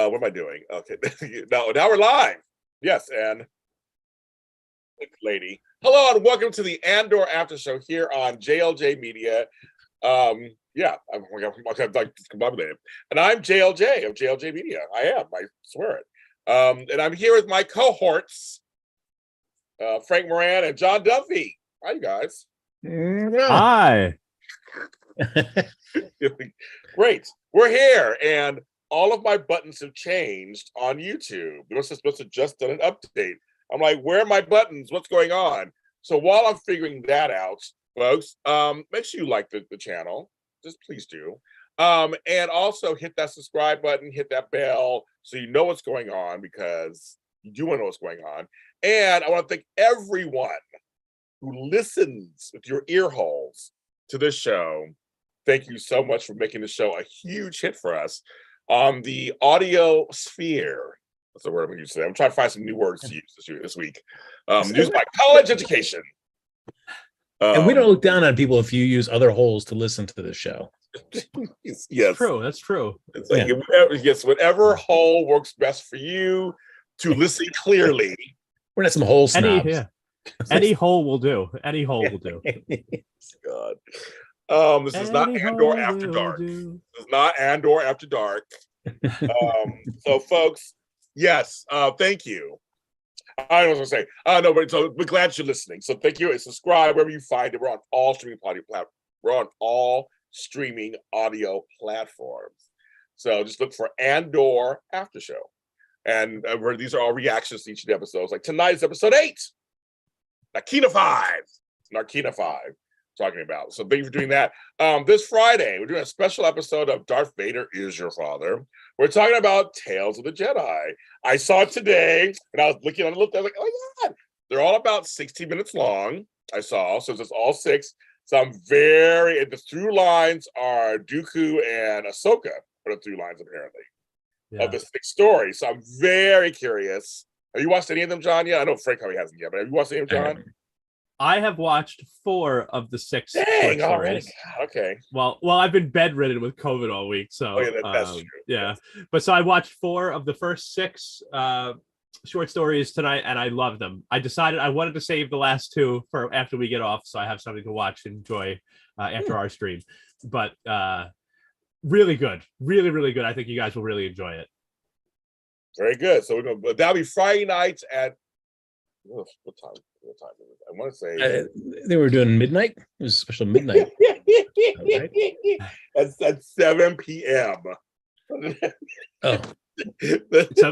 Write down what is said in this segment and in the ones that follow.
What am I doing? Okay. Now we're live. Yes, and lady. Hello and welcome to the Andor Aftershow here on JLJ Media. Yeah, I'm like discombobulated. And I'm JLJ of JLJ Media. I swear it. And I'm here with my cohorts, Frank Moran and John Duffy. Hi, you guys. Hi. Great. We're here, and all of my buttons have changed on YouTube. They're supposed to just done an update. I'm like, where are my buttons? What's going on? So while I'm figuring that out, folks, make sure you like the channel. Just please do. And also hit that subscribe button, hit that bell so you know what's going on, because you do want to know what's going on. And I want to thank everyone who listens with your ear holes to this show. Thank you so much for making the show a huge hit for us on the audio sphere. That's the word I'm going to use today. I'm trying to find some new words to use this week. Used by college education. And we don't look down on people if you use other holes to listen to the show. Yes, true. That's true. It's like whatever hole works best for you to listen clearly. We're not some hole snobs. Any hole will do. Any hole will do. God. This is not Andor After Dark. This is not Andor After Dark. So, folks, yes, thank you. I was going to say, no, but so we're glad you're listening. So, thank you, and subscribe wherever you find it. We're on all streaming audio platforms. So, just look for Andor Aftershow, and these are all reactions to each of the episodes. Like tonight is episode 8, Narkina 5. Talking about. So thank you for doing that. This Friday, we're doing a special episode of Darth Vader Is Your Father. We're talking about Tales of the Jedi. I saw it today, and I was looking on the look. I was like, oh my God. They're all about 60 minutes long, I saw. So it's all 6. So I'm the through lines are Dooku and Ahsoka are the through lines, apparently, of the 6 stories. So I'm very curious. Have you watched any of them, John? Yeah, I know Frank probably hasn't yet, but have you watched any of them, John? I have watched 4 of the 6 short stories. Right. Okay. Well, I've been bedridden with COVID all week, so that's true. Yeah, but so I watched 4 of the first 6 short stories tonight, and I loved them. I decided I wanted to save the last 2 for after we get off, so I have something to watch and enjoy after our stream. But really good, really good. I think you guys will really enjoy it. Very good. So that'll be Friday nights at what time? What time is it? I want to say they were doing midnight. It was a special midnight. Right. That's at 7 p.m. Oh, it's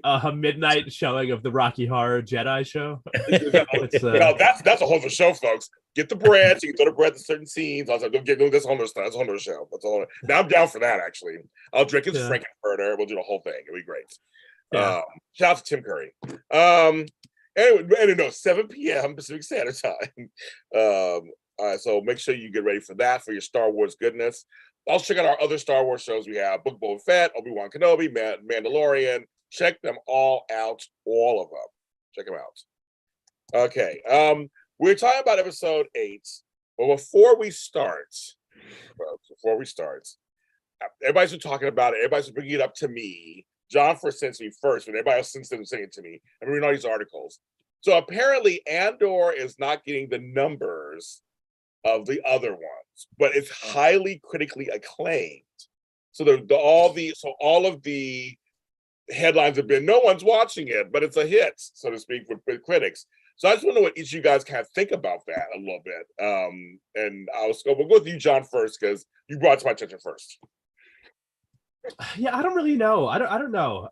a midnight showing of the Rocky Horror Jedi show. That's a whole other show, folks. Get the bread, so you can throw the bread to certain scenes. I was like, don't get this whole other stuff. That's a whole other show. That's all. Now I'm down for that. Actually, I'll drink his Frankenfurter. We'll do the whole thing. It'll be great. Yeah. Shout out to Tim Curry. Anyway, 7 p.m. Pacific Standard Time. So make sure you get ready for that, for your Star Wars goodness. Also check out our other Star Wars shows. We have Book of Boba Fett, Obi-Wan Kenobi, Mandalorian. Check them all out, all of them. Check them out. Okay, we're talking about episode 8. But before we start, everybody's been talking about it. Everybody's been bringing it up to me. John first sent me first, but everybody else since then was saying it to me. I'm reading all these articles. So apparently Andor is not getting the numbers of the other ones, but it's highly critically acclaimed. So all of the headlines have been, no one's watching it, but it's a hit, so to speak, with critics. So I just want to know what each of you guys kind of think about that a little bit. And we'll go with you, John, first, because you brought it to my attention first. Yeah, I don't really know. I don't know.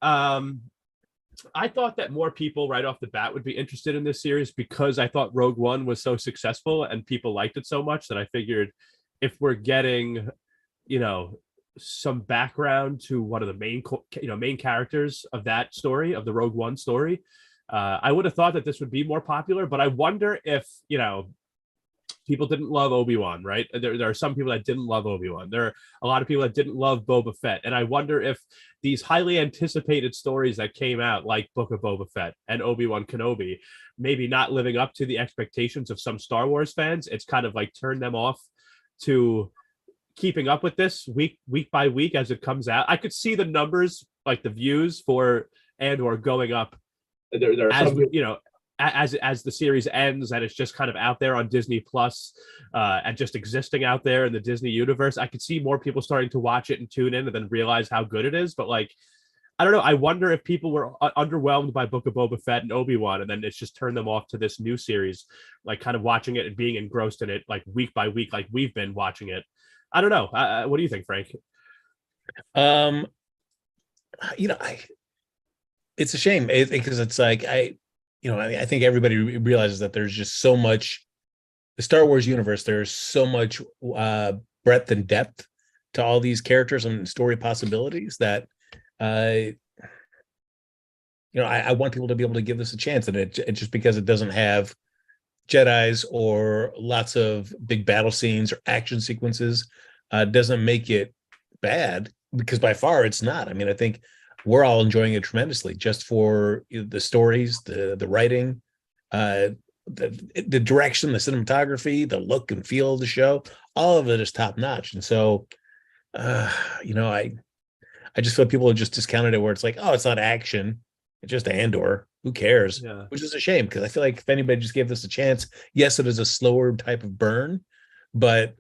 I thought that more people right off the bat would be interested in this series because I thought Rogue One was so successful and people liked it so much that I figured if we're getting, some background to one of the main characters of that story, of the Rogue One story, I would have thought that this would be more popular. But I wonder if, people didn't love Obi-Wan, right? There are some people that didn't love Obi-Wan. There are a lot of people that didn't love Boba Fett. And I wonder if these highly anticipated stories that came out, like Book of Boba Fett and Obi-Wan Kenobi, maybe not living up to the expectations of some Star Wars fans, it's kind of like turned them off to keeping up with this week by week as it comes out. I could see the numbers, like the views for Andor going up There are as some we, as the series ends and it's just kind of out there on Disney Plus, and just existing out there in the Disney universe. I could see more people starting to watch it and tune in and then realize how good it is. But like, I don't know. I wonder if people were underwhelmed by Book of Boba Fett and Obi-Wan, and then it's just turned them off to this new series, like kind of watching it and being engrossed in it, like week by week, like we've been watching it. I don't know. What do you think, Frank? It's a shame because it's like I think everybody realizes that there's just so much the Star Wars universe. There's so much breadth and depth to all these characters and story possibilities that I want people to be able to give this a chance, and it just because it doesn't have Jedis or lots of big battle scenes or action sequences doesn't make it bad, because by far it's not. I mean, I think we're all enjoying it tremendously just for the stories, the writing, the direction, the cinematography, the look and feel of the show. All of it is top notch. And so, I just feel people have just discounted it where it's like, oh, it's not action. It's just Andor. Who cares? Yeah. Which is a shame, because I feel like if anybody just gave this a chance, yes, it is a slower type of burn, but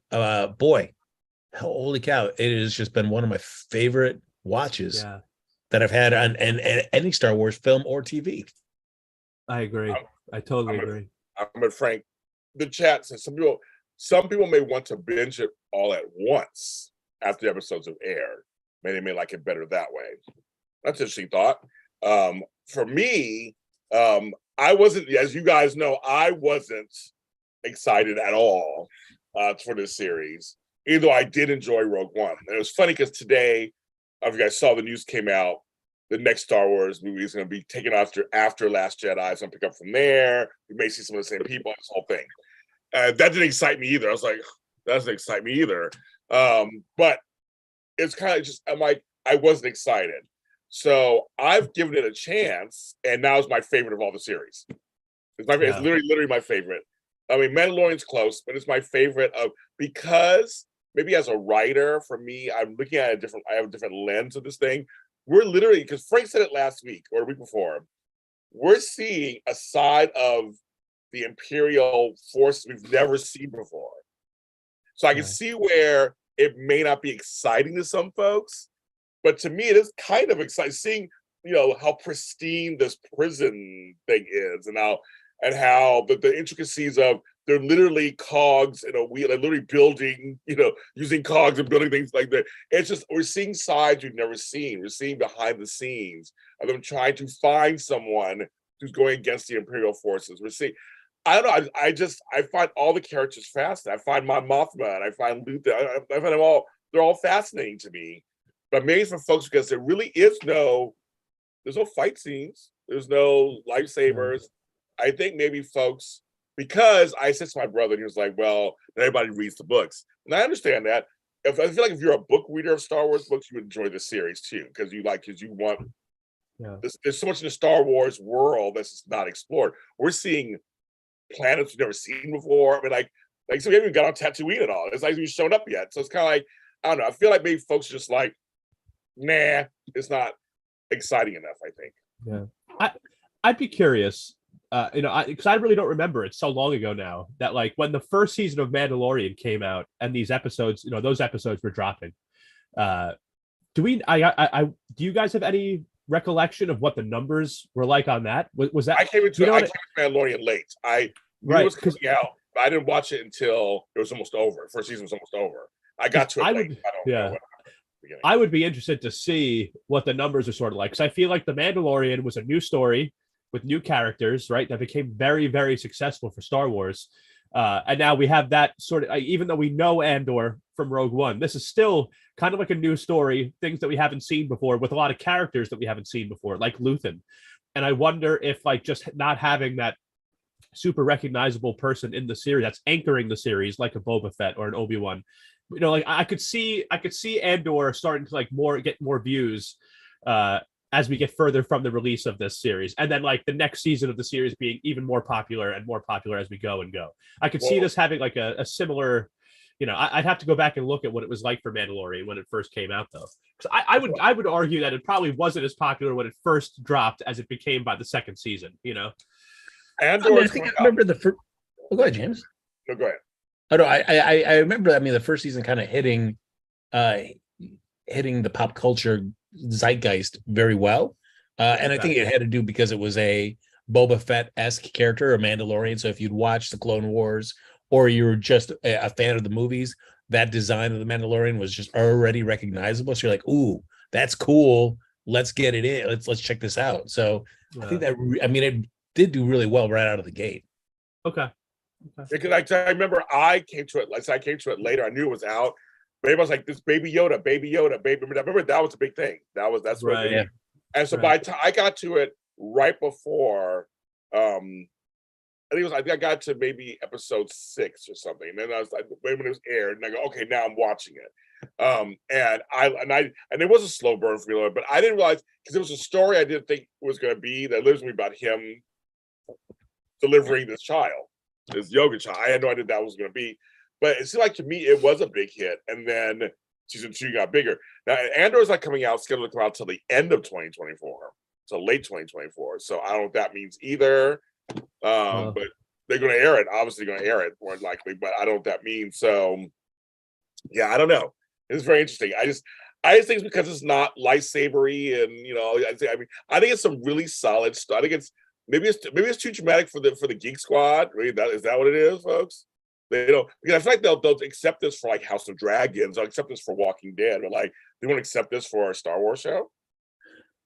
boy, holy cow, it has just been one of my favorite watches that I've had on any Star Wars film or TV. I agree. I totally agree. I'm with Frank. The chat says some people may want to binge it all at once after the episodes have aired. They may like it better that way. That's an interesting thought. For me, I wasn't, as you guys know, I wasn't excited at all for this series, even though I did enjoy Rogue One. And it was funny because today, if you guys saw the news came out, the next Star Wars movie is going to be taken after Last Jedi. It's going to pick up from there. We may see some of the same people, this whole thing. That didn't excite me either. I was like, that doesn't excite me either. But it's kind of just, I'm like, I wasn't excited. So I've given it a chance, and now it's my favorite of all the series. It's my favorite. It's literally my favorite. I mean, Mandalorian's close, but it's my favorite because maybe as a writer, for me, I'm looking at I have a different lens of this thing. We're literally, because Frank said it last week or the week before, we're seeing a side of the Imperial force we've never seen before. So I can see where it may not be exciting to some folks, but to me, it is kind of exciting seeing, how pristine this prison thing is, and how the intricacies of they're literally cogs in a wheel. They're literally building, using cogs and building things like that. It's just, we're seeing sides we've never seen. We're seeing behind the scenes of them trying to find someone who's going against the Imperial forces. We're seeing, I don't know. I find all the characters fascinating. I find Mon Mothma and I find Luthen. I find them all. They're all fascinating to me. But maybe for folks, because there really is there's no fight scenes. There's no lightsabers. I think maybe folks, because I said to my brother, and he was like, "Well, not everybody reads the books," and I understand that. I feel like if you're a book reader of Star Wars books, you would enjoy the series too, because you want. Yeah. There's so much in the Star Wars world that's just not explored. We're seeing planets we've never seen before. I mean, like so we haven't even got on Tatooine at all. It's like we've shown up yet. So it's kind of like, I don't know. I feel like maybe folks are just like, nah, it's not exciting enough, I think. Yeah. I'd be curious, because I really don't remember. It's so long ago now that, like, when the first season of Mandalorian came out and these episodes, those episodes were dropping. Do you guys have any recollection of what the numbers were like on that? Was that? I came into Mandalorian late. I knew it was coming out, but I didn't watch it until it was almost over. First season was almost over. I got to it late. I would be interested to see what the numbers are sort of like, because I feel like The Mandalorian was a new story with new characters, right? That became very, very successful for Star Wars. And now we have that sort of, even though we know Andor from Rogue One, this is still kind of like a new story, things that we haven't seen before, with a lot of characters that we haven't seen before, like Luthen. And I wonder if, like, just not having that super recognizable person in the series that's anchoring the series, like a Boba Fett or an Obi-Wan, like I could see Andor starting to, like, get more views as we get further from the release of this series, and then, like, the next season of the series being even more popular and more popular as we go. I could see this having like a similar I'd have to go back and look at what it was like for Mandalorian when it first came out, though. Because I would argue that it probably wasn't as popular when it first dropped as it became by the second season. Andor. I think I remember the first. Oh, go ahead, James. No, go ahead. Oh no, I remember. I mean, the first season kind of hitting the pop culture zeitgeist very well, and I think it had to do because it was a Boba Fett-esque character, a Mandalorian. So if you'd watched the Clone Wars or you were just a fan of the movies, that design of the Mandalorian was just already recognizable. So you're like, ooh, that's cool. Let's get it in. Let's check this out. So I think that it did do really well right out of the gate. Okay. Because I remember I came to it later. I knew it was out. But everybody was like, this Baby Yoda, baby. I remember that was a big thing. That's right. Yeah. And so by the time I got to it right before, I think I got to maybe episode 6 or something. And then I was like, wait, when it was aired, and I go, okay, now I'm watching it. And it was a slow burn for me, but I didn't realize, because it was a story I didn't think was going to be, that lives with me, about him delivering this child, this yoga child. I had no idea that was going to be, but it seemed like to me it was a big hit. And then season 2 got bigger. Now Andor is not coming out, scheduled to come out till the end of 2024, so late 2024. So I don't know what that means either. But they're going to air it. Obviously, going to air it more likely, but I don't know what that means. So yeah, I don't know. It's very interesting. I just think it's because it's not lightsabery, and I think it's some really solid stuff. I think it's maybe it's too dramatic for the Geek Squad. Really, is that what it is, folks? They don't, because I feel like they'll accept this for like House of Dragons. They'll accept this for Walking Dead, but like they won't accept this for a Star Wars show.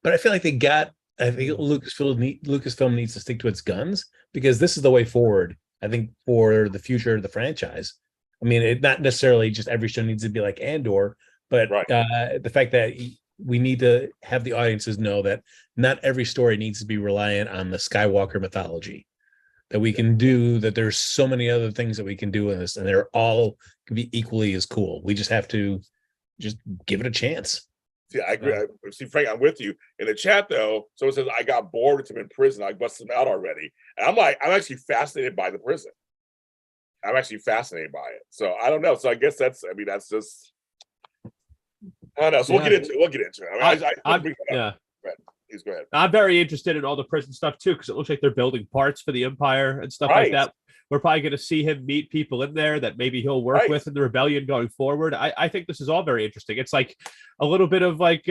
But I feel like I think Lucasfilm needs to stick to its guns, because this is the way forward, I think, for the future of the franchise. I mean, it not necessarily just every show needs to be like Andor, but the fact that we need to have the audiences know that not every story needs to be reliant on the Skywalker mythology. That we can do, that there's so many other things that we can do in this, and they're all can be equally as cool. We just have to just give it a chance. See, I agree. See, Frank, I'm with you. In the chat, though, someone says, I got bored with him in prison. I busted him out already. And I'm like, I'm actually fascinated by the prison. I'm actually fascinated by it. So I don't know. So I guess that's just, I don't know. So we'll get into it. Please go ahead. I'm very interested in all the prison stuff too, because it looks like they're building parts for the Empire and stuff like that. We're probably going to see him meet people in there that maybe he'll work with in the rebellion going forward. I think this is all very interesting. It's like a little bit of like,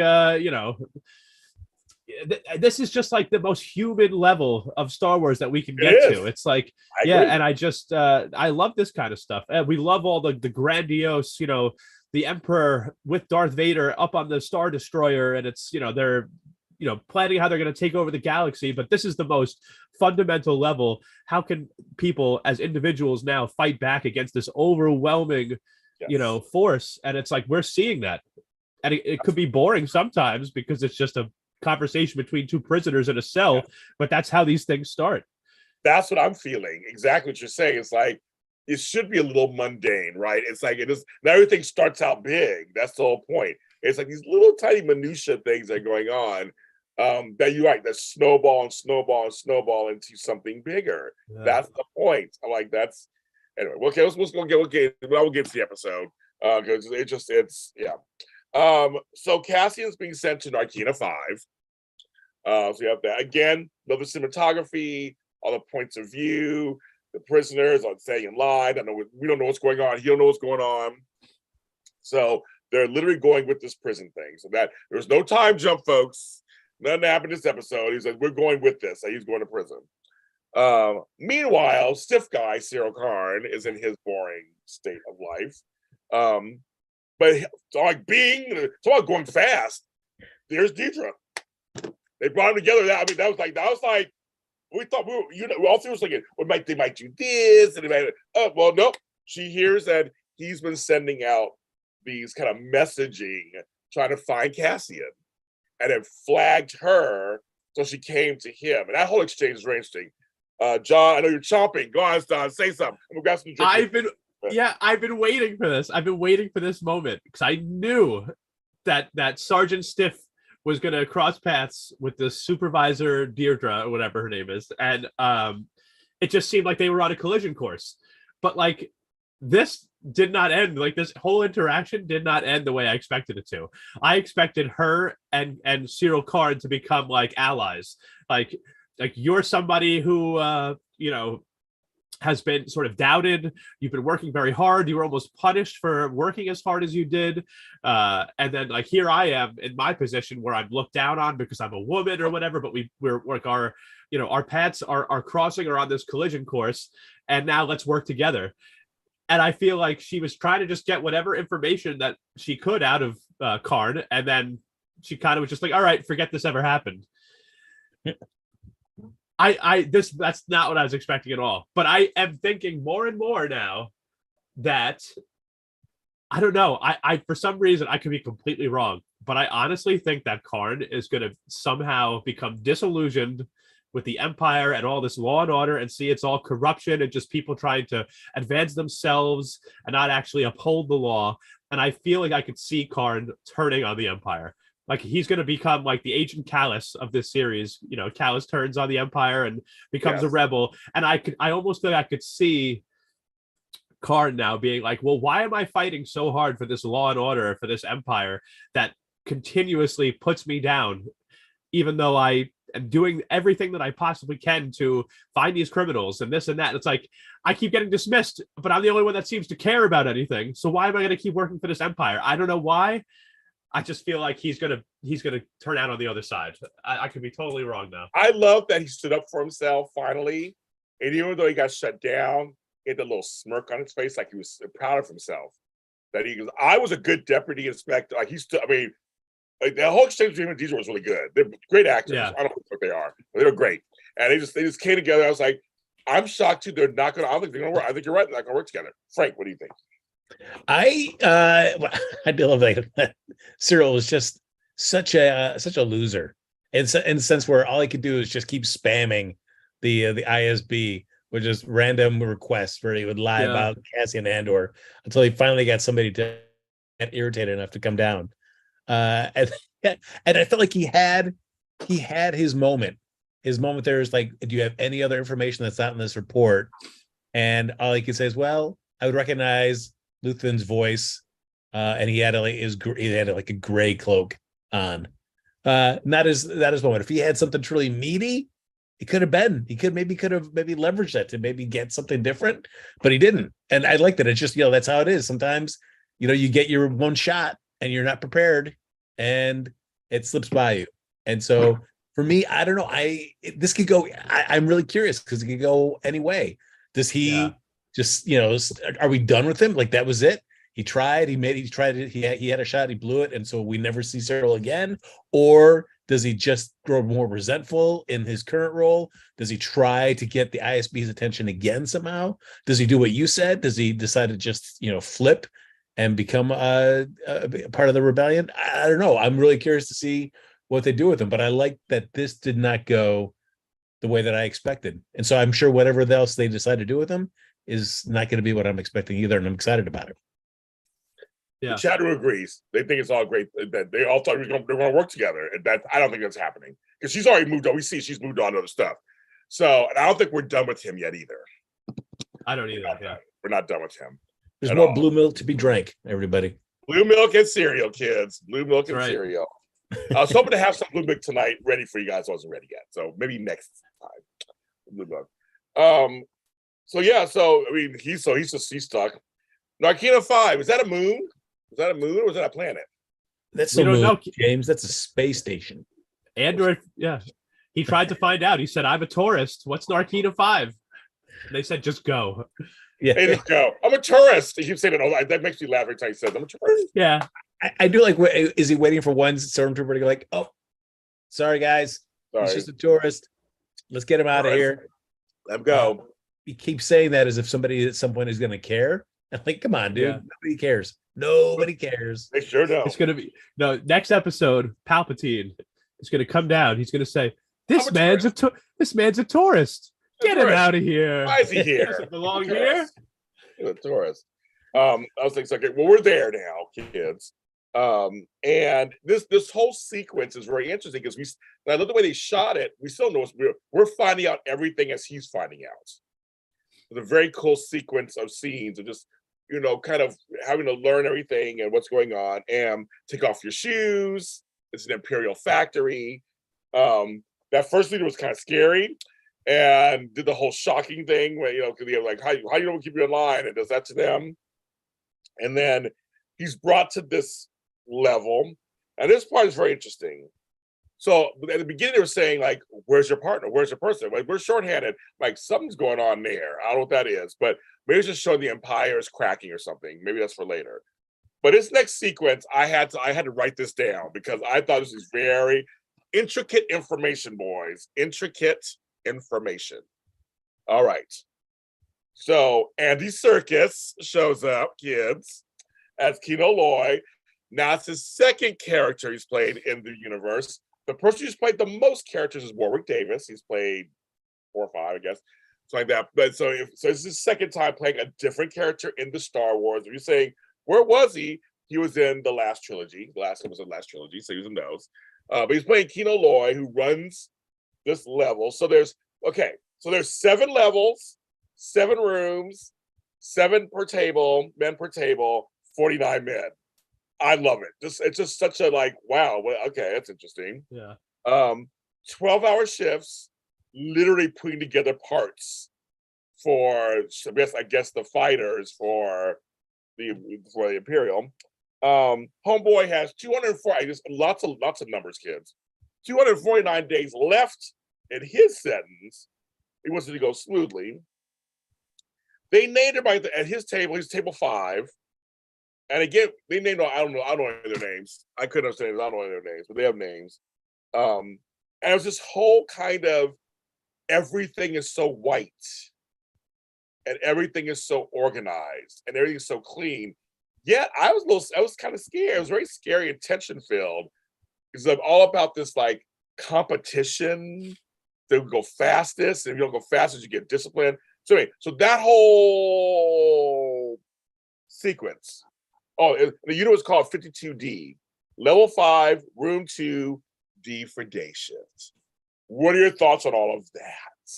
this is just like the most human level of Star Wars that we can get to. It's like, and I just, I love this kind of stuff. And we love all the grandiose, the Emperor with Darth Vader up on the Star Destroyer, and it's, they're, planning how they're going to take over the galaxy. But this is the most fundamental level. How can people as individuals now fight back against this overwhelming, force? And it's like, we're seeing that. And it could be boring sometimes because it's just a conversation between two prisoners in a cell, but that's how these things start. That's what I'm feeling. Exactly what you're saying. It's like, it should be a little mundane, right? It's like, it is, not everything starts out big. That's the whole point. It's like these little tiny minutia things that are going on, that you're right, that snowball into something bigger. Yeah. That's the point. I'm like, that's anyway. Okay, we'll get to the episode because so Cassian's being sent to Narkina 5. So you have that again. Love the cinematography, all the points of view, the prisoners are staying in line. We don't know what's going on. He don't know what's going on. So they're literally going with this prison thing. So that there's no time jump, folks. Nothing happened this episode. He said, we're going with this. So he's going to prison. Meanwhile, stiff guy Cyril Karn is in his boring state of life. But it's like going fast. There's Deidre. They brought them together. That was like we thought we all three was thinking, they might do this, and they might. Well, nope. She hears that he's been sending out these kind of messaging trying to find Cassian. And it flagged her, so she came to him. And that whole exchange is very interesting. John, I know you're chomping. Go on, John, say something. I'm gonna some I've been waiting for this. I've been waiting for this moment because I knew that Sergeant Stiff was gonna cross paths with the supervisor Deirdre, or whatever her name is, and it just seemed like they were on a collision course. But like, this did not end, like this whole interaction did not end the way I expected it to. I expected her and Cyril Karn to become like allies. Like you're somebody who has been sort of doubted. You've been working very hard. You were almost punished for working as hard as you did. And then like here I am in my position where I'm looked down on because I'm a woman or whatever, but we're like our paths are crossing or on this collision course. And now let's work together. And I feel like she was trying to just get whatever information that she could out of Karn. And then she kind of was just like, all right, forget this ever happened. That's not what I was expecting at all. But I am thinking more and more now that I don't know. I for some reason I could be completely wrong, but I honestly think that Karn is going to somehow become disillusioned with the Empire and all this law and order and see it's all corruption and just people trying to advance themselves and not actually uphold the law. And I feel like I could see Karn turning on the Empire. Like he's going to become like the Agent Callus of this series. Callus turns on the Empire and becomes a rebel. And I almost think I could see Karn now being like, well, why am I fighting so hard for this law and order, for this Empire that continuously puts me down, even though I am doing everything that I possibly can to find these criminals and this and that. It's like, I keep getting dismissed, but I'm the only one that seems to care about anything. So why am I going to keep working for this Empire? I don't know why. I just feel like he's gonna turn out on the other side. I could be totally wrong now. I love that he stood up for himself finally, and even though he got shut down, he had a little smirk on his face, like he was proud of himself. That he goes, "I was a good deputy inspector." Like he's, like the whole exchange between him and Diesel was really good. They're great actors. Yeah. I don't know what they are, but they were great, and they just came together. I was like, I'm shocked too. They're not gonna. I don't think they're gonna work. I think you're right. They're not gonna work together. Frank, what do you think? I do love that Cyril was just such a loser, in the sense where all he could do is just keep spamming the ISB with just random requests where he would lie about Cassian Andor until he finally got somebody to get irritated enough to come down. And I felt like he had his moment. His moment there is like, do you have any other information that's not in this report? And all he could say is, well, I would recognize Luthen's voice, and he had like a gray cloak on. Not his moment. If he had something truly meaty, it could have been. He could maybe leverage that to maybe get something different, but he didn't. And I like that. It's just that's how it is. Sometimes you get your one shot and you're not prepared, and it slips by you. And so for me, I don't know. This could go. I'm really curious because it could go any way. Does he? Just are we done with him? Like that was it? He tried. He tried it. He had a shot. He blew it, and so we never see Cyril again. Or does he just grow more resentful in his current role? Does he try to get the ISB's attention again somehow? Does he do what you said? Does he decide to just flip and become a part of the rebellion? I don't know. I'm really curious to see what they do with him. But I like that this did not go the way that I expected, and so I'm sure whatever else they decide to do with him is not going to be what I'm expecting either, and I'm excited about it. Yeah, the chat room agrees. They think it's all great. That they all thought they're going to work together, and that I don't think that's happening because she's already moved on. We see she's moved on to other stuff. So, and I don't think we're done with him yet either. I don't either. We're not done with him. There's more blue milk to be drank, everybody. Blue milk and cereal, kids. Blue milk and cereal. I was hoping to have some blue milk tonight ready for you guys. I wasn't ready yet, so maybe next time. Blue milk. So he's stuck. Narkina 5, is that a moon? Was that a moon or was that a planet? That's the moon, James. That's a space station. Andor, he tried to find out. He said, "I'm a tourist. What's Narkina 5?" And they said, "Just go." Yeah, hey, just go. I'm a tourist. He keeps saying it. That makes me laugh every time he says, "I'm a tourist." Yeah, I do like. Is he waiting for one stormtrooper to go like, "Oh, sorry guys, he's just a tourist. Let's get him out of here. Let him go." He keeps saying that as if somebody at some point is going to care. I'm like, come on, dude. Nobody cares. Nobody cares. They sure don't. It's going to be next episode. Palpatine is going to come down. He's going to say, "This man's a tourist. Get him out of here. Why is he here? Doesn't belong here." He's a tourist. I was thinking, okay, well, we're there now, kids. And this whole sequence is very interesting because I love the way they shot it. We still know we're finding out everything as he's finding out. It's a very cool sequence of scenes of just kind of having to learn everything and what's going on. And take off your shoes. It's an Imperial factory. That first leader was kind of scary and did the whole shocking thing where, because they're like, how you don't keep you in line, and does that to them. And then he's brought to this level. And this part is very interesting. So at the beginning, they were saying, like, where's your partner? Where's your person? Like, we're shorthanded. Like, something's going on there. I don't know what that is, but maybe it's just showing the Empire is cracking or something. Maybe that's for later. But this next sequence, I had to write this down because I thought this was very intricate information, boys. Intricate information. All right. So Andy Serkis shows up, kids, as Kino Loy. Now it's his second character he's played in the universe. The person who's played the most characters is Warwick Davis. He's played 4 or 5, I guess, something like that. But so this is his second time playing a different character in the Star Wars. If you're saying, where was he? He was in the last trilogy. The last one was the last trilogy, so he was in those. But he's playing Kino Loy, who runs this level. So there's 7 levels, 7 rooms, 7 per table, men per table, 49 men. I love it. It's just such a wow. Well, okay, that's interesting. Yeah. 12-hour shifts, literally putting together parts for I guess the fighters for the Imperial. Homeboy has 204. Lots of numbers, kids. 249 days left in his sentence. He wants it to go smoothly. They named him at his table. He's table 5. And again, they named, I don't know any of their names. I couldn't understand it. I don't know any of their names, but they have names. And it was this whole kind of everything is so white and everything is so organized and everything is so clean. Yet I was kind of scared. It was very scary and tension filled. It's all about this competition to go fastest. And if you don't go fastest, you get disciplined. So anyway, that whole sequence. The unit was called 52D. Level 5, room 2, D for day shift. What are your thoughts on all of that?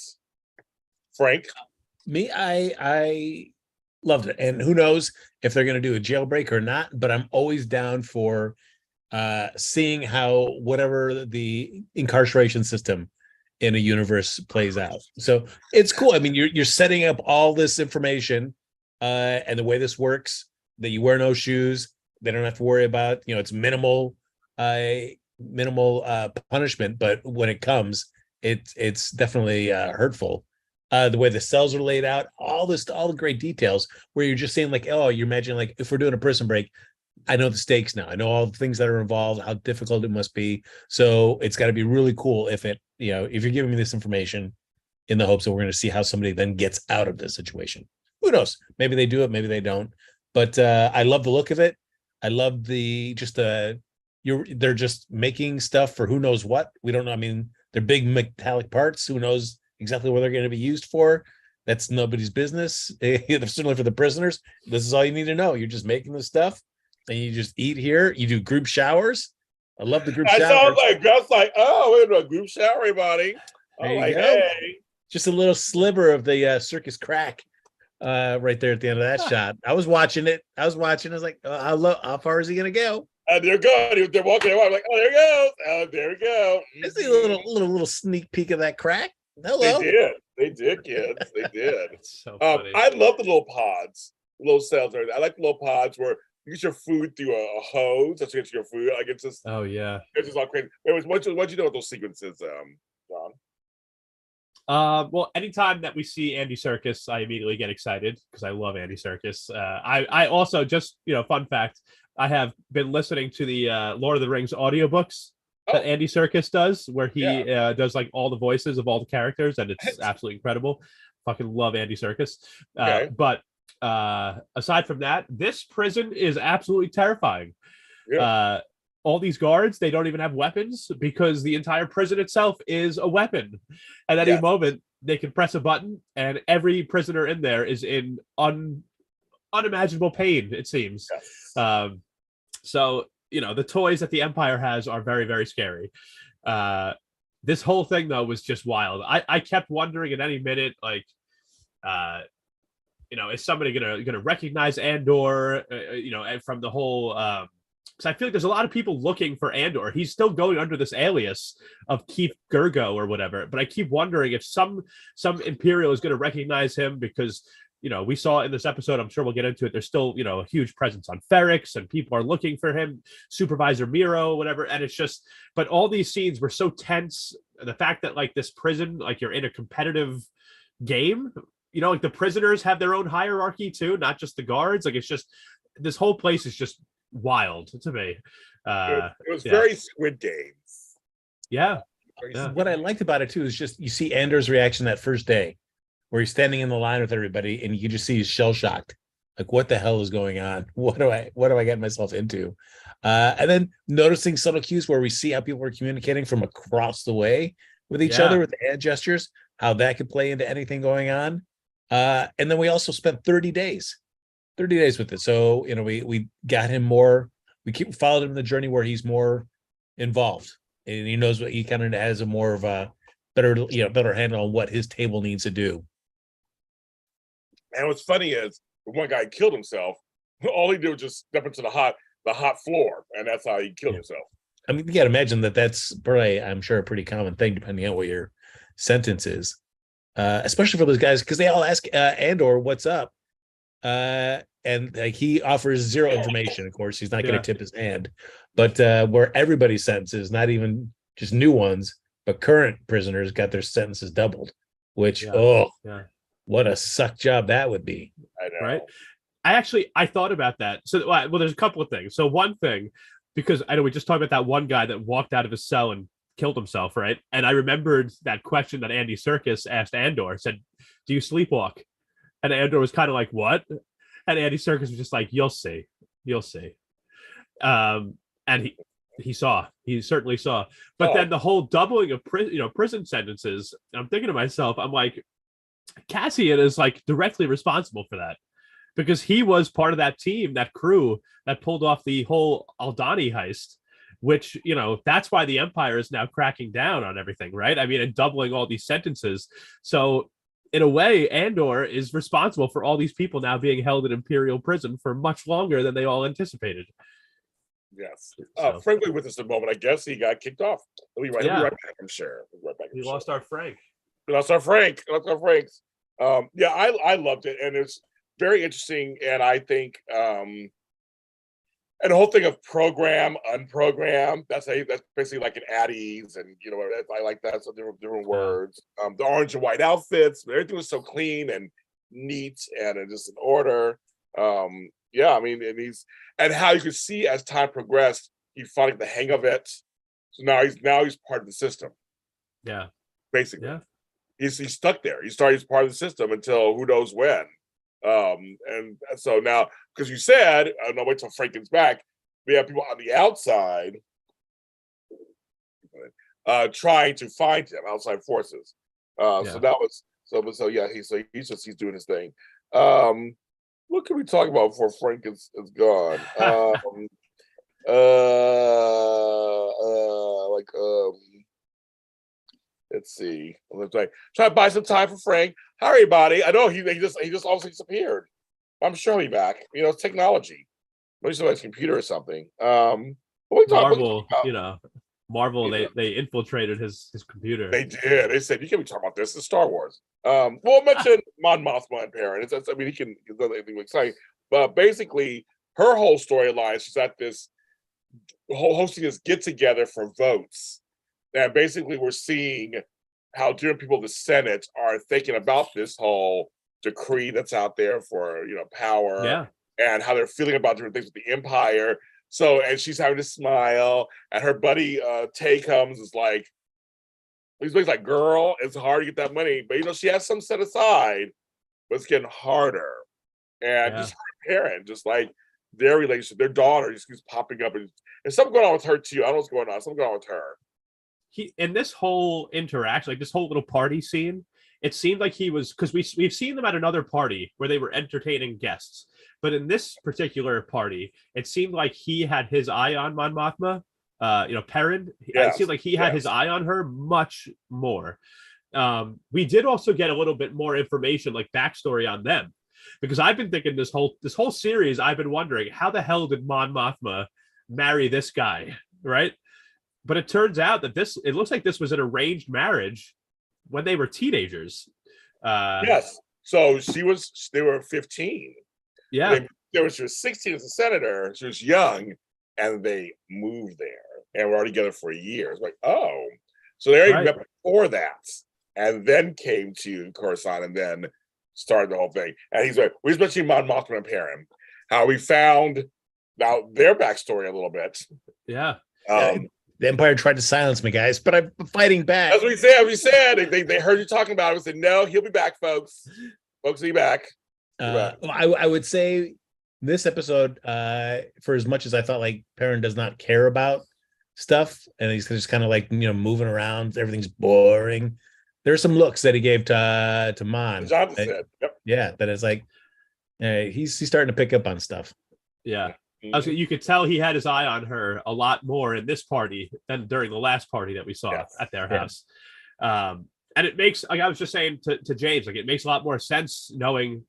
Frank? Me, I loved it. And who knows if they're going to do a jailbreak or not, but I'm always down for seeing how whatever the incarceration system in a universe plays out. So it's cool. I mean, you're setting up all this information and the way this works, that you wear no shoes, they don't have to worry about, it's minimal punishment, but when it comes, it's definitely hurtful. The way the cells are laid out, all the great details where you're just saying you imagine if we're doing a prison break, I know the stakes now. I know all the things that are involved, how difficult it must be. So it's got to be really cool if if you're giving me this information in the hopes that we're going to see how somebody then gets out of this situation. Who knows? Maybe they do it, maybe they don't. But I love the look of it. I love they're just making stuff for who knows what. We don't know. I mean, they're big metallic parts. Who knows exactly what they're going to be used for? That's nobody's business. Certainly for the prisoners. This is all you need to know. You're just making this stuff and you just eat here. You do group showers. I love the group showers. I was like, oh, we're doing a group shower, everybody. There you go. Hey. Just a little sliver of the circus crack. Right there at the end of that shot. I was watching it. I was like, how far is he gonna go? They're good. They're walking away. I'm like, oh, there he goes. Oh, there we go. I see a little sneak peek of that crack. Hello. They did, kids. They did. It's so funny. I love the little pods, little cells. I like the little pods where you get your food through a hose. That's get your food. It's just. Oh yeah. It's just all crazy. What you know about those sequences, John? Well, anytime that we see Andy Serkis, I immediately get excited because I love Andy Serkis. I also just, fun fact, I have been listening to the Lord of the Rings audiobooks that Andy Serkis does, where he does all the voices of all the characters, and it's absolutely incredible. Fucking love Andy Serkis. Okay. But aside from that, this prison is absolutely terrifying. Yeah. All these guards, they don't even have weapons because the entire prison itself is a weapon. At any moment, they can press a button and every prisoner in there is in unimaginable pain, it seems. Yes. So, the toys that the Empire has are very, very scary. This whole thing, though, was just wild. I kept wondering at any minute, is somebody gonna recognize Andor? And from the whole, because I feel like there's a lot of people looking for Andor. He's still going under this alias of Keith Gergo or whatever. But I keep wondering if some Imperial is going to recognize him because we saw in this episode. I'm sure we'll get into it. There's still a huge presence on Ferrix, and people are looking for him. Supervisor Miro, whatever. And it's just, but all these scenes were so tense. The fact that like this prison, like you're in a competitive game. Like the prisoners have their own hierarchy too, not just the guards. Like it's just this whole place is just wild to me. It was very Squid Games. Yeah. What I liked about it too is just you see Andor's reaction that first day, where he's standing in the line with everybody, and you can just see he's shell shocked. Like, what the hell is going on? What do I get myself into? And then noticing subtle cues where we see how people are communicating from across the way with each other with hand gestures, how that could play into anything going on. And then we also spent 30 days with it. So, we got him more, followed him in the journey where he's more involved, and he knows what he kind of has a more of a better handle on what his table needs to do. And what's funny is the one guy killed himself. All he did was just step into the hot floor, and that's how he killed himself. I mean, you got to imagine that's probably, I'm sure, a pretty common thing depending on what your sentence is, especially for those guys, because they all ask Andor what's up, and like he offers zero information. Of course, he's not going to tip his hand, but where everybody's sentences, not even just new ones, but current prisoners, got their sentences doubled. Which what a suck job that would be. I know. Right. I thought about that. So, well, there's a couple of things. So one thing, because I know we just talked about that one guy that walked out of his cell and killed himself, right? And I remembered that question that Andy Serkis asked Andor, said, "Do you sleepwalk?" And Andor was kind of like, "What?" And Andy Serkis was just like, "You'll see. And he certainly saw. But then the whole doubling of prison sentences, I'm thinking to myself, I'm like, Cassian is like directly responsible for that, because he was part of that team, that crew that pulled off the whole Aldhani heist, which, that's why the Empire is now cracking down on everything, right? I mean, and doubling all these sentences. So in a way, Andor is responsible for all these people now being held in Imperial prison for much longer than they all anticipated. Yes. Frankly, with us a moment, I guess he got kicked off. He'll be right back, I'm sure. We lost our Frank. I loved it, and it's very interesting. And I think, and the whole thing of program, unprogram, that's basically like an Addies, and I like that. So different words. The orange and white outfits, everything was so clean and neat and just in order. I mean, and how you could see as time progressed, he finally got the hang of it. So now he's part of the system. Yeah, basically. Yeah. He's stuck there. He's part of the system until who knows when. And so now, because you said, I don't know, wait till Frank gets back, we have people on the outside trying to find him, outside forces. So that was he's doing his thing. What can we talk about before Frank is gone? Let's see. I'm trying to buy some time for Frank. Hi, everybody. I know he just obviously disappeared. I'm sure he'll be back. It's technology. Maybe somebody's computer or something. Marvel, Marvel, they infiltrated his computer. They did. They said, you can't be talking about this. It's Star Wars. We'll mention Mon Mothma and Perrin. I mean, he can do anything exciting. But basically, her whole storyline, she's at this hosting this get together for votes. And basically, we're seeing how different people in the Senate are thinking about this whole decree that's out there for power, and how they're feeling about different things with the Empire. So, and she's having to smile, and her buddy Tay comes, is like, he's like, girl, it's hard to get that money, but she has some set aside, but it's getting harder. And just her parent, just like their relationship, their daughter just keeps popping up, and something going on with her too. I don't know what's going on. Something going on with her. In this whole interaction, like this whole little party scene, it seemed like he was, because we've seen them at another party where they were entertaining guests, but in this particular party, it seemed like he had his eye on Mon Mothma, Perrin. It seemed like he had his eye on her much more. We did also get a little bit more information, like backstory on them. because I've been thinking this whole series, I've been wondering how the hell did Mon Mothma marry this guy, right? But it turns out that it looks like this was an arranged marriage when they were teenagers. Yes. So they were 15. Yeah. She was 16 as a senator. She was young, and they moved there, and we're already together for a year. It's like, oh, so they already met before that, and then came to Coruscant, and then started the whole thing. And he's like, we just mentioned Mon Mothma and Perrin, how we found out their backstory a little bit. Yeah. The Empire tried to silence me, guys, but I'm fighting back. As we said, they heard you talking about it. We said, no, he'll be back, folks. Folks, he'll be back. I would say this episode, for as much as I thought like Perrin does not care about stuff, and he's just kind of like, moving around, everything's boring. There's some looks that he gave to Mon. Jonathan said, yep. Yeah, that is like, he's starting to pick up on stuff. Yeah. You could tell he had his eye on her a lot more in this party than during the last party that we saw at their house. And it makes, like I was just saying to James, like it makes a lot more sense knowing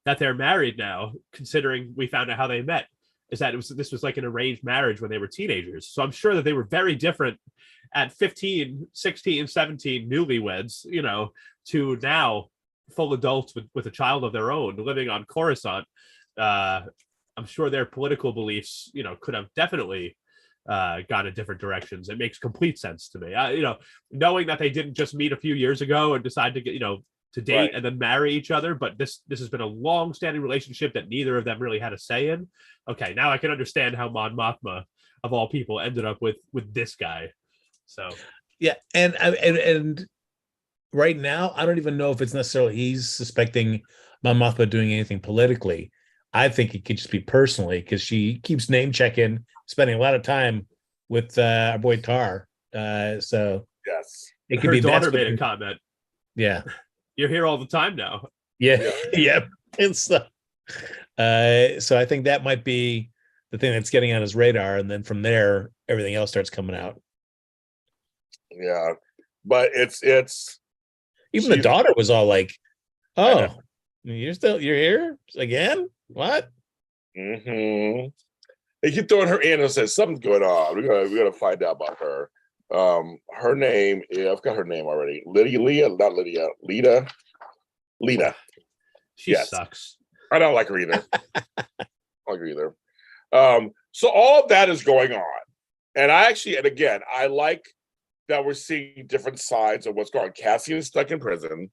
that they're married now, considering we found out how they met, is that this was like an arranged marriage when they were teenagers. So I'm sure that they were very different at 15, 16, 17, newlyweds, to now full adults with a child of their own living on Coruscant. I'm sure their political beliefs, could have definitely gone in different directions. It makes complete sense to me. Knowing that they didn't just meet a few years ago and decide to get, to date and then marry each other, but this has been a long-standing relationship that neither of them really had a say in. Okay, now I can understand how Mon Mothma, of all people, ended up with this guy. So yeah, and right now I don't even know if it's necessarily he's suspecting Mon Mothma doing anything politically. I think it could just be personally, because she keeps name checking, spending a lot of time with our boy Tar. So yes, it could her be daughter made a comment. Yeah, you're here all the time now. Yeah. And so I think that might be the thing that's getting on his radar, and then from there, everything else starts coming out. Yeah, but it's even the daughter was all like, "Oh, you're here again? What?" Mm-hmm. They keep throwing her in and says something's going on. We gotta find out about her. Her name is, I've got her name already. Lita. She sucks. I don't like her either. So all of that is going on, and again, I like that we're seeing different sides of what's going on. Cassian is stuck in prison,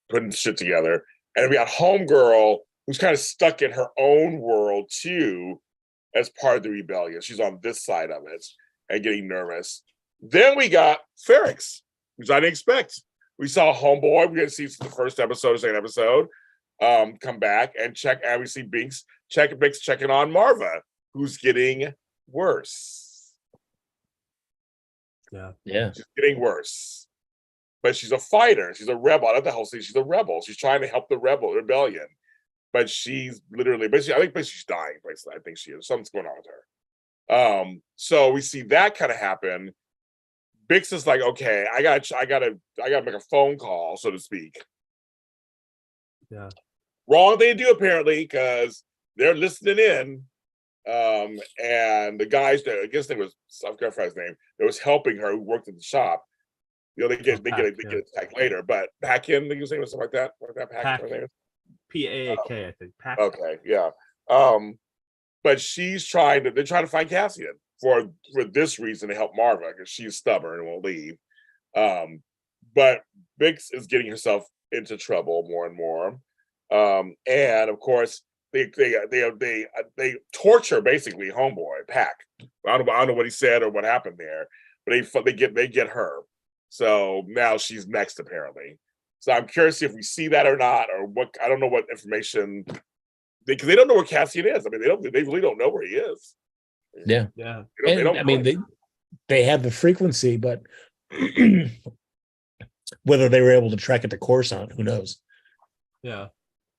putting shit together, and we got Homegirl, who's kind of stuck in her own world too, as part of the rebellion. She's on this side of it and getting nervous. Then we got Ferrix, which I didn't expect. We saw Homeboy. We're going to see the first episode, second episode, come back and check. And we see Binks checking on Marva, who's getting worse. Yeah. She's getting worse. But she's a fighter. She's a rebel. I love the whole thing. She's a rebel. She's trying to help the rebellion. But she's literally, I think she's dying. I think she is. Something's going on with her. So we see that kind of happen. Bix is like, okay, I gotta make a phone call, so to speak. Yeah. Wrong thing to do, apparently, because they're listening in. And the guys that, I guess it was, I've got his name, that was helping her, who worked at the shop. They get attacked later, but Pack-In, I think his name was something like that. What that Pack? P-A-A-K, I think. Pack. Okay, yeah. But they're trying to find Cassian for this reason, to help Marva, because she's stubborn and won't leave. But Bix is getting herself into trouble more and more. And of course, they torture basically Homeboy Pack. I don't know what he said or what happened there, but they get her. So now she's next, apparently. So I'm curious if we see that or not, or what. I don't know what information, because they don't know where Cassian is. I mean, they really don't know where he is. Yeah. They have the frequency, but whether they were able to track it to Coruscant, who knows? Yeah.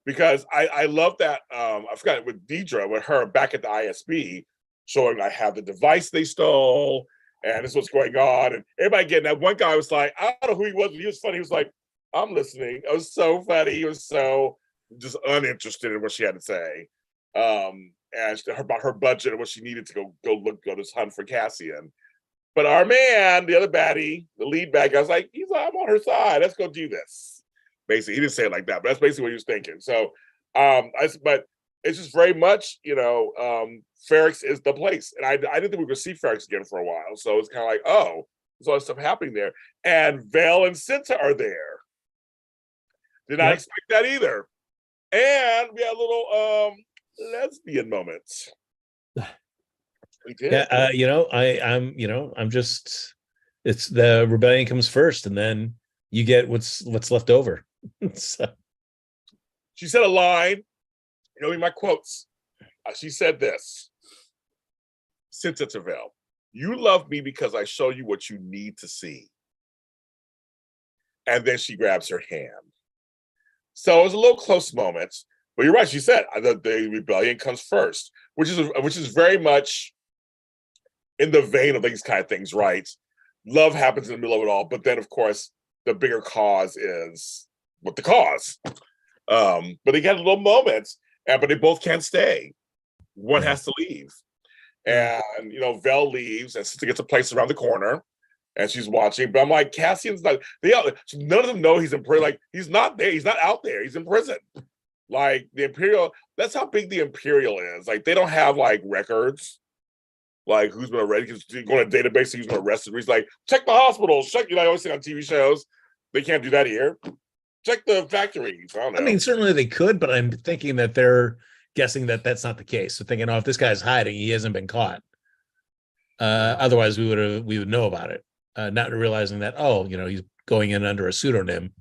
Because I love that. I forgot, with Deidre, with her back at the ISB, showing I have the device they stole, and this is what's going on, and everybody getting that. One guy was like, I don't know who he was, but he was funny. He was like, I'm listening. It was so funny. He was so just uninterested in what she had to say. And about her budget and what she needed to go this hunt for Cassian. But our man, the other baddie, the lead bad guy, was like, I'm on her side. Let's go do this. Basically, he didn't say it like that, but that's basically what he was thinking. So, but it's just very much, Ferrex is the place. And I didn't think we would see Ferrex again for a while. So it's kind of like, oh, there's all this stuff happening there. And Vel and Cinta are there. Did not expect that either. And we had a little lesbian moments. We did. Yeah, I'm just, it's the rebellion comes first, and then you get what's left over. So. She said a line, in my quotes. She said this: Cinta to Vel, you love me because I show you what you need to see. And then she grabs her hand. So it was a little close moment. But you're right. She said the rebellion comes first, which is very much in the vein of these kind of things, right? Love happens in the middle of it all, but then of course the bigger cause is what the cause. But they get little moments, but they both can't stay. One has to leave, and Vel leaves, and Sister gets a place around the corner, and she's watching. But I'm like, Cassian's not. None of them know he's in prison. Like he's not there. He's not out there. He's in prison. Like the Imperial, that's how big the Imperial is. Like they don't have like records, like who's been arrested. Going to a database, who's been arrested. He's like, check the hospitals, check. I always see on TV shows. They can't do that here. Check the factories. I don't know. I mean, certainly they could, but I'm thinking that they're guessing that that's not the case. So thinking, if this guy's hiding, he hasn't been caught. Otherwise, we would know about it. Not realizing that, he's going in under a pseudonym.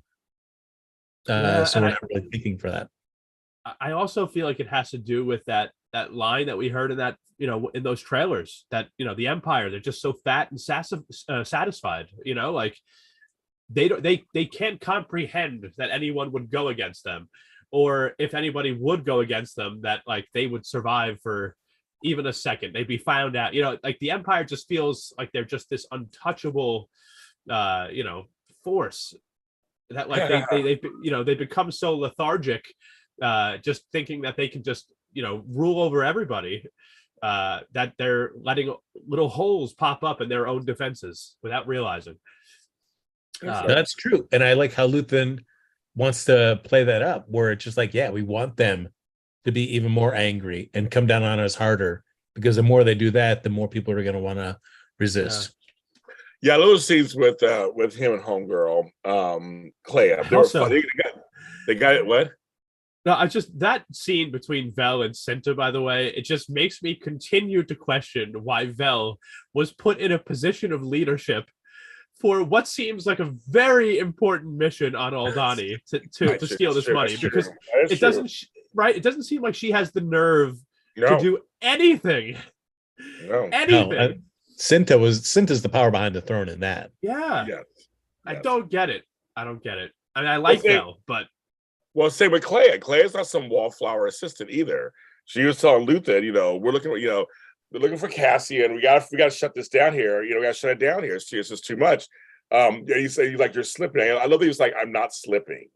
So we're not really thinking for that. I also feel like it has to do with that line that we heard in that, in those trailers, that, the Empire, they're just so fat and satisfied, like they can't comprehend that anyone would go against them, or if anybody would go against them, that like they would survive for even a second. They'd be found out, like the Empire just feels like they're just this untouchable, force that like they become so lethargic, just thinking that they can just rule over everybody, that they're letting little holes pop up in their own defenses without realizing. That's true, and I like how Luthen wants to play that up, where it's just like, we want them to be even more angry and come down on us harder, because the more they do that, the more people are going to want to resist. Yeah, those scenes with him and homegirl, Clea, they were funny. They got it. What? No, that scene between Vel and Cinta, by the way, it just makes me continue to question why Vel was put in a position of leadership for what seems like a very important mission on Aldhani to steal this money, because it doesn't it doesn't seem like she has the nerve to do anything. No. Anything. Cinta's the power behind the throne in that. Yeah. Yes. I don't get it. I mean, I like Vel, but same with Clea. Clea's not some wallflower assistant either. She was telling Luthen, we're looking for Cassian. We got to shut this down here. We got to shut it down here. It's just too much. You say you're slipping. I love that he was like, I'm not slipping.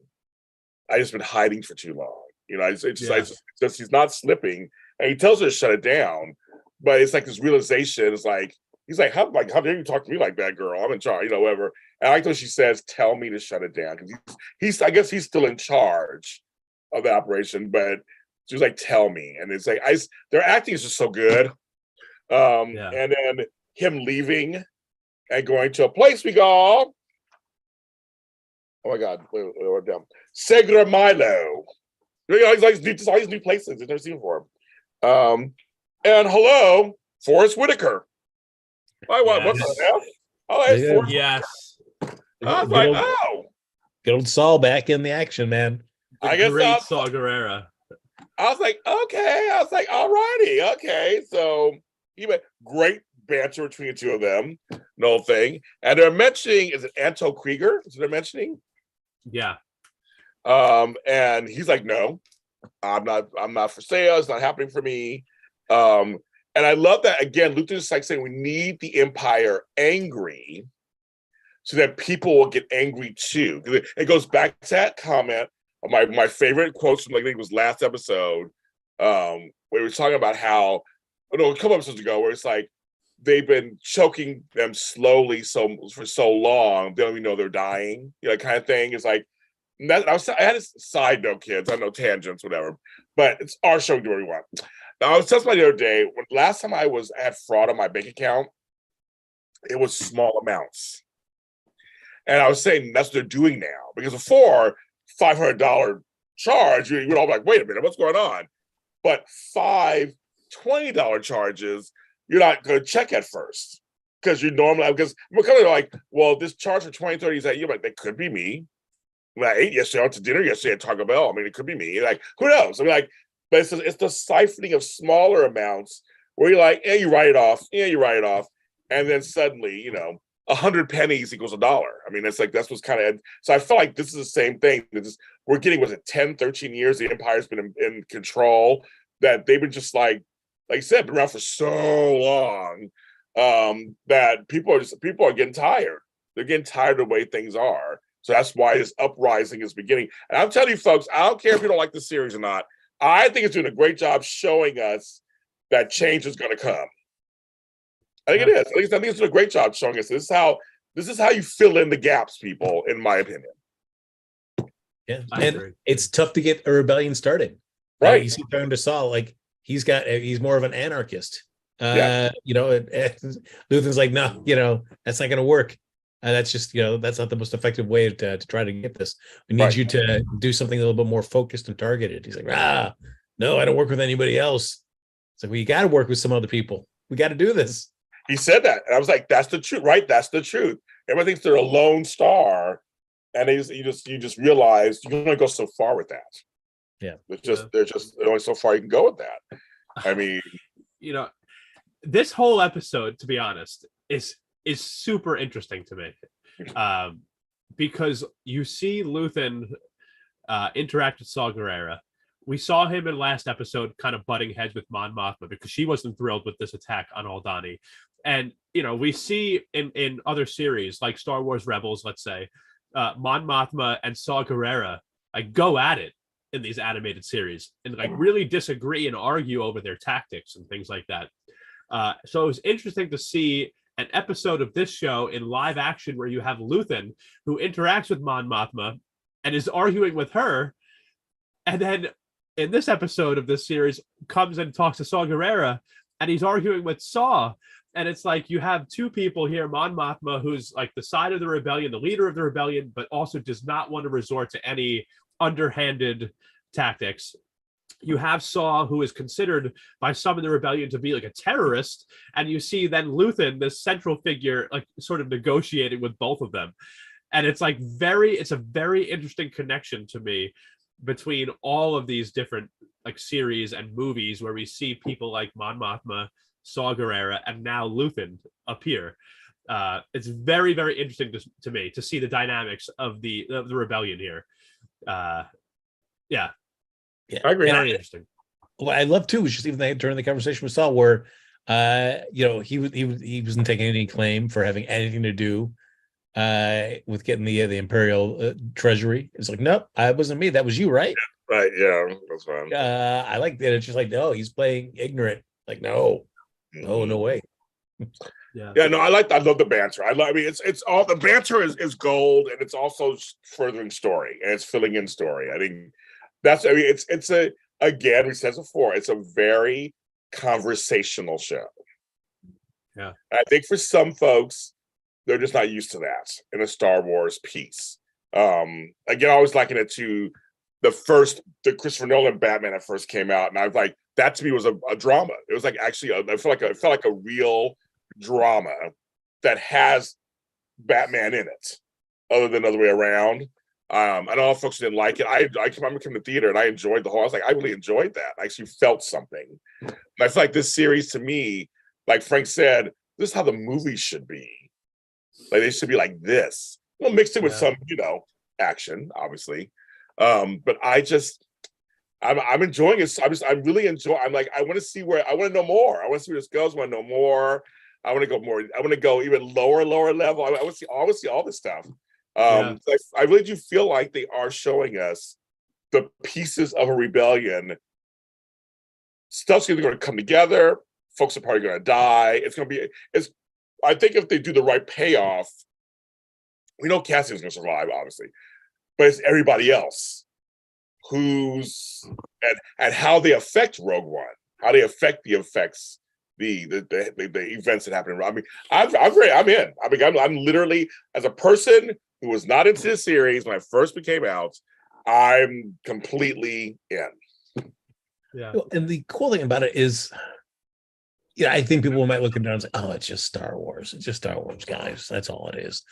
I just been hiding for too long. He's not slipping, and he tells her to shut it down. But it's like this realization. It's like he's like, how dare you talk to me like that, girl? I'm in charge, whatever. And I like when she says, "Tell me to shut it down," because I guess he's still in charge of the operation. But she was like, "Tell me," and it's like their acting is just so good. And then him leaving and going to a place we call, oh my God, we're down Segra Milo. He's like all these new places I've never seen before. And hello, Forrest Whitaker. What the hell? Forrest. Yes. I was like, oh, good old Saul back in the action, man. Great Saul Gerrera. I was like, okay. I was like, all righty, okay. So even great banter between the two of them, no thing. And they're mentioning, is it Anto Krieger? Is what they're mentioning? Yeah. And he's like, no, I'm not for sale. It's not happening for me. And I love that again. Luther's like saying we need the Empire angry so that people will get angry too. It goes back to that comment my favorite quotes from like I think it was last episode, where we were talking about how a couple episodes ago, where it's like they've been choking them slowly for so long they don't even know they're dying, kind of thing. It's like that. I had a side note, kids. I know tangents, whatever, but it's our show. Do what we want. Now, I was telling somebody the other day. Last time I had fraud on my bank account, it was small amounts, and I was saying that's what they're doing now, because before $500 charge, you would all be like, wait a minute, what's going on? But $20 charges, you're not going to check at first, because you normally, because we're kind of like, well, this charge for 20, 30 is that you, like, that could be me. I ate yesterday, I went to dinner yesterday at Taco Bell. I mean, it could be me. Like, who knows? I mean, like, but it's the siphoning of smaller amounts where you're like, you write it off. Yeah, you write it off. And then suddenly, 100 pennies equals $1. I mean, it's like, that's what's kind of, so I feel like this is the same thing. We're getting, was it 10, 13 years? The Empire's been in control, that they've been just like you said, been around for so long, that people are getting tired. They're getting tired of the way things are. So that's why this uprising is beginning. And I'm telling you, folks, I don't care if you don't like the series or not. I think it's doing a great job showing us that change is going to come. I think it is. I think it's doing a great job showing us this is how you fill in the gaps, people, in my opinion. Yeah, and it's tough to get a rebellion started. Right. You see, turn to Saul, like he's more of an anarchist. Yeah. Luthen's like, no, that's not going to work. That's just, that's not the most effective way to try to get this. We need you to do something a little bit more focused and targeted. He's like, no, I don't work with anybody else. It's like, well, you got to work with some other people. We got to do this. He said that, and I was like, "That's the truth, right? That's the truth." Everybody thinks they're a lone star, and you just realize you can only go so far with that. Yeah, there's just only so far you can go with that. I mean, this whole episode, to be honest, is super interesting to me, because you see Luthen interact with Saw Gerrera. We saw him in last episode kind of butting heads with Mon Mothma because she wasn't thrilled with this attack on Aldhani. And, we see in other series like Star Wars Rebels, let's say, Mon Mothma and Saw Gerrera go at it in these animated series and really disagree and argue over their tactics and things like that. So it was interesting to see an episode of this show in live action where you have Luthen who interacts with Mon Mothma and is arguing with her. And then in this episode of this series comes and talks to Saw Gerrera and he's arguing with Saw. And it's like you have two people here, Mon Mothma, who's like the side of the rebellion, the leader of the rebellion, but also does not want to resort to any underhanded tactics. You have Saw, who is considered by some in the rebellion to be like a terrorist, and you see then Luthen, this central figure, like sort of negotiating with both of them. And it's like it's a very interesting connection to me between all of these different like series and movies where we see people like Mon Mothma, Saw Gerrera, and now Luthen appear. It's very, very interesting to me to see the dynamics of the rebellion here. Yeah, I agree. Very interesting. What I love too was just even during the conversation with Saul, where he wasn't taking any claim for having anything to do with getting the Imperial treasury. It's like, nope, it wasn't me. That was you, right? Yeah, right. Yeah, that's fine. I like that. It's just like, no, he's playing ignorant. Like, no way. Yeah. No, I love the banter. I mean, it's all the banter is gold, and it's also furthering story and it's filling in story. I think it's again, we said before, it's a very conversational show. Yeah, I think for some folks, they're just not used to that in a Star Wars piece. Again, I always liken it to the Christopher Nolan Batman that first came out, and I was like, that to me was a drama. It was like actually, it felt like a real drama that has Batman in it, other than the other way around. I know all folks didn't like it. I remember coming to the theater and I enjoyed the whole. I was like, I really enjoyed that. I actually felt something. And I feel like this series, to me, like Frank said, this is how the movies should be. Like they should be like this. Well, mixed in with some, action, obviously. But I'm enjoying it. I'm really enjoying. I'm like, I want to know more. I want to see where this goes. I want to know more. I want to go more. I want to go even lower level. I want to see all this stuff. I really do feel like they are showing us the pieces of a rebellion. Stuff's either going to come together. Folks are probably going to die. I think if they do the right payoff, we know Cassian's going to survive, obviously, but it's everybody else who's and how they affect Rogue One, how they affect the effects, the events that happen. I mean, I'm in. I mean, I'm literally, as a person who was not into this series when I first became out, I'm completely in. Yeah. And the cool thing about it is, I think people might look at it and say, "Oh, it's just Star Wars. It's just Star Wars, guys. That's all it is."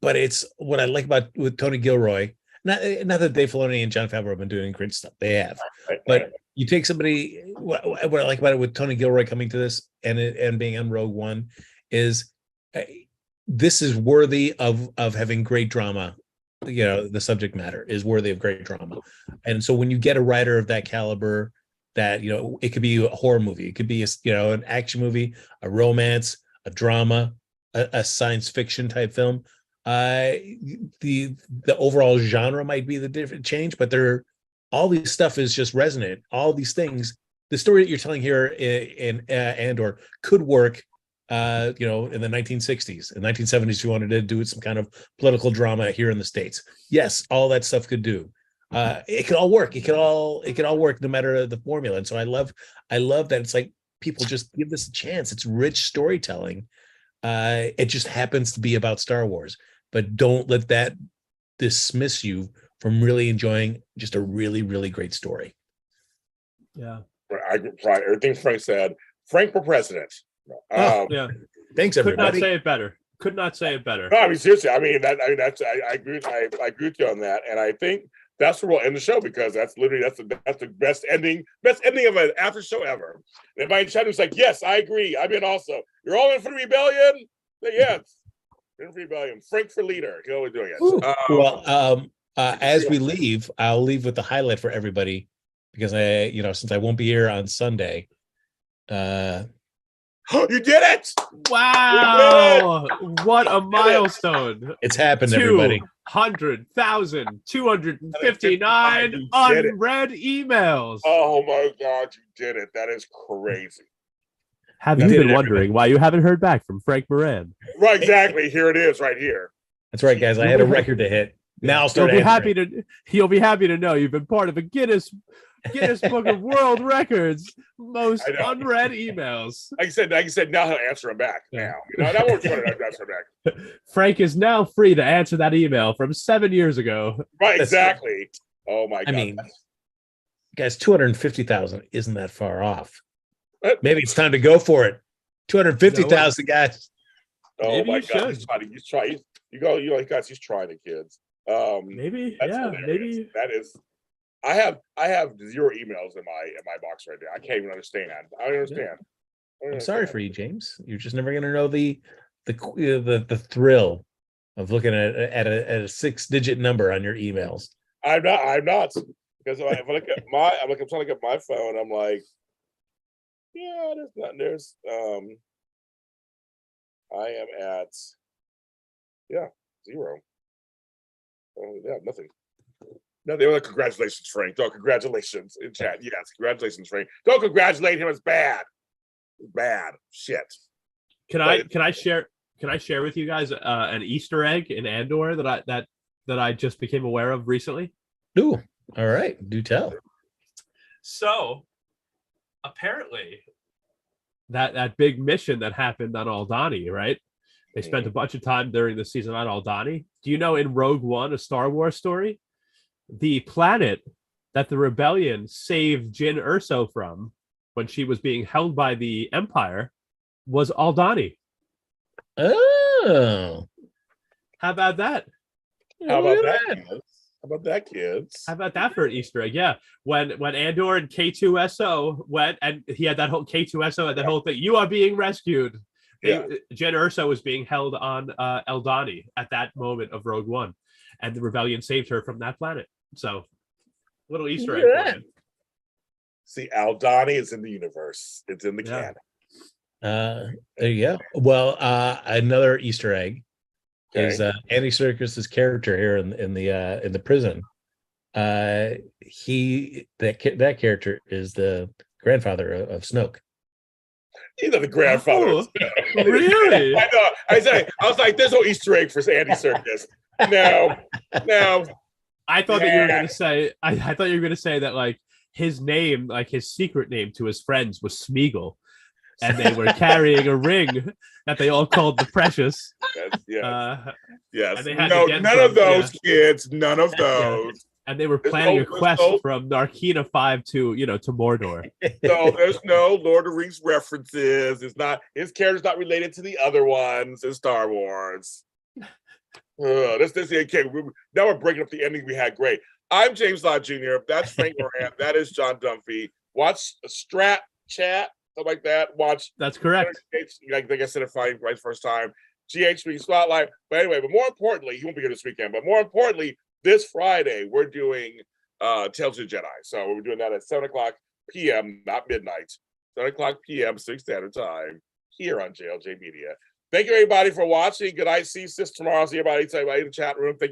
But it's what I like about with Tony Gilroy. Not that Dave Filoni and Jon Favreau have been doing great stuff. They have, but you take somebody. What I like about it with Tony Gilroy coming to this and being on Rogue One is this is worthy of having great drama. The subject matter is worthy of great drama, and so when you get a writer of that caliber, that it could be a horror movie, it could be an action movie, a romance, a drama, a science fiction type film. The overall genre might be the different change, but all these stuff is just resonant. All these things, the story that you're telling here in Andor could work, in the 1960s and 1970s. If you wanted to do some kind of political drama here in the States, yes, all that stuff could do. It could all work. It could all work no matter the formula. And so I love that it's like people just give this a chance. It's rich storytelling. It just happens to be about Star Wars, but don't let that dismiss you from really enjoying just a really, really great story. Yeah. Everything Frank said. Frank for president. Yeah. Thanks, Could everybody. not say it better. Could not say it better. No, I mean seriously. I agree with you on that, and I think that's where we'll end the show, because that's the best ending of an after show ever. And everybody in chat was like, "Yes, I agree. I'm in also. You're all in for the rebellion." Yes, in for rebellion. Frank for leader. You know we're doing it. As we leave, I'll leave with the highlight for everybody, because since I won't be here on Sunday. You did it! Wow! What a milestone! It's happened, everybody. 200,259 unread emails. Oh my God, you did it! That is crazy. Have you been wondering why you haven't heard back from Frank Moran? Right, exactly. Here it is, right here. That's right, guys. I had a record to hit. Now I'll start. He'll be happy to know you've been part of a Guinness Book of World Records most unread emails. Like I said, now he'll answer them back. Now, that won't answer back. Frank is now free to answer that email from 7 years ago. Right, exactly. Oh my God. I mean, guys, 250,000 isn't that far off. Maybe it's time to go for it. 250,000, guys. Oh Maybe my God! He's trying. You go. Guys. He's trying the kids. Maybe. That is. I have 0 emails in my box right now. I can't even understand. I don't understand. I'm sorry for you, James. You're just never going to know the thrill of looking at a 6-digit number on your emails. I'm not, because if I look at I'm trying to look at my phone. I'm like, yeah, there's nothing. There's I am at 0. Nothing. No, they were like, congratulations, Frank. Don't congratulations in chat. Yes, congratulations, Frank. Don't congratulate him. It's bad. Bad shit. Can I share with you guys an Easter egg in Andor that I just became aware of recently? Ooh, all right. Do tell. So apparently that big mission that happened on Aldhani, right? They spent a bunch of time during the season on Aldhani. Do you know in Rogue One, a Star Wars story, the planet that the rebellion saved Jyn Erso from when she was being held by the Empire was Aldhani? Oh. How about that? How about that, kids? How about that for an Easter egg? Yeah. When Andor and K2SO went, and he had that whole K2SO and that whole thing, you are being rescued. Jyn Erso was being held on Aldhani at that moment of Rogue One, and the rebellion saved her from that planet. So, little Easter egg for you. See, Aldhani is in the universe. It's in the canon. There you go. Well, another Easter egg is Andy Serkis's character here in the prison that character is the grandfather of Snoke. You know the grandfather. Oh, really? I know. I was like, there's no Easter egg for Andy Serkis. No. I thought that you were gonna say. I thought you were gonna say that like his name, like his secret name to his friends, was Smeagol, and they were carrying a ring that they all called the Precious. Yes. And they had No, to get none from, of those kids. None of those. And they were planning a quest from Narkina 5 to Mordor. So there's no Lord of the Rings references. It's not his character's not related to the other ones in Star Wars. This okay. Now we're breaking up the ending we had. Great. I'm James Lott Jr. That's Frank Moran. That is John Dunphy. Watch Strat Chat, something like that. Watch. That's correct. Like I said, right first time. GHB Spotlight. But anyway, but more importantly, he won't be here this weekend. But more importantly, this Friday we're doing Tales of the Jedi. So we're doing that at 7:00 p.m., not midnight. 7:00 p.m. 6 Standard Time here on JLJ Media. Thank you everybody for watching. Good night. See you tomorrow. See everybody in the chat room. Thank you.